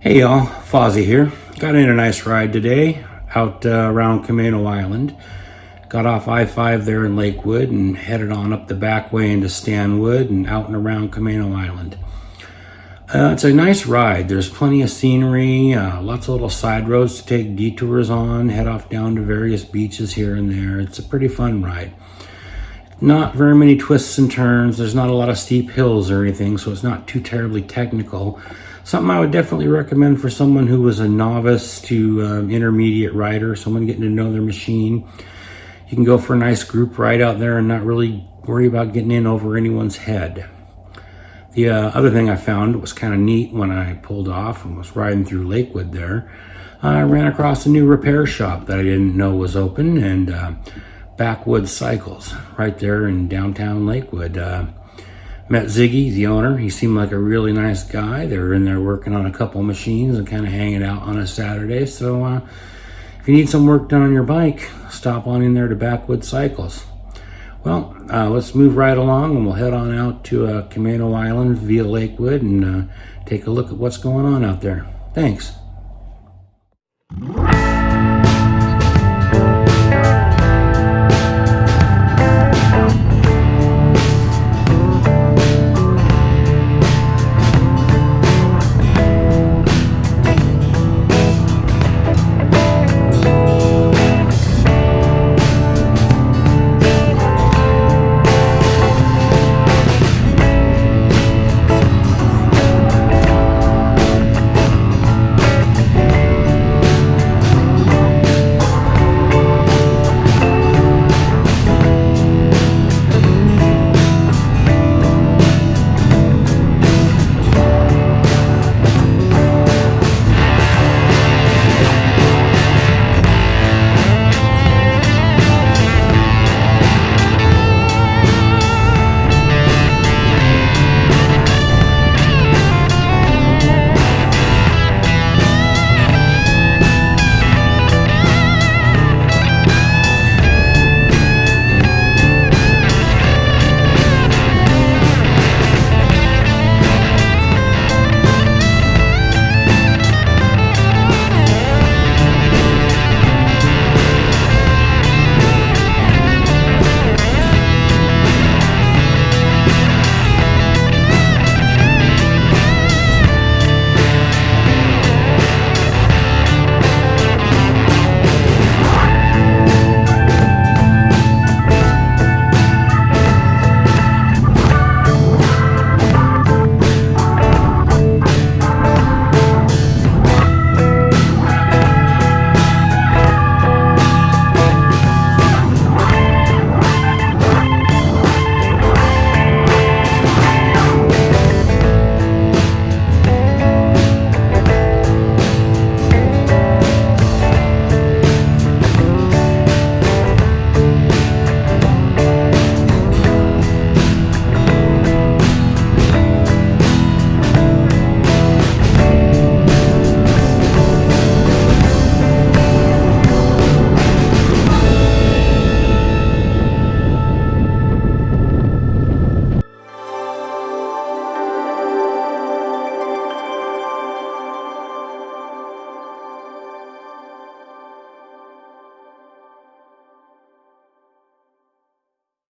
Hey y'all, Fozzie here. Got in a nice ride today out around Camano Island. Got off I-5 there in Lakewood and headed on up the back way into Stanwood and out and around Camano Island. It's a nice ride. There's plenty of scenery, lots of little side roads to take detours on, head off down to various beaches here and there. It's a pretty fun ride. Not very many twists and turns. There's not a lot of steep hills or anything, so it's not too terribly technical. Something I would definitely recommend for someone who was a novice to intermediate rider, someone getting to know their machine. You can go for a nice group ride out there and not really worry about getting in over anyone's head. The other thing I found was kind of neat when I pulled off and was riding through Lakewood there. I ran across a new repair shop that I didn't know was open, and Backwoods Cycles right there in downtown Lakewood. Met Ziggy, the owner. He seemed like a really nice guy. They were in there working on a couple machines and kind of hanging out on a Saturday. So if you need some work done on your bike, stop on in there to Backwoods Cycles. Well, let's move right along and we'll head on out to Camano Island via Lakewood and take a look at what's going on out there. Thanks.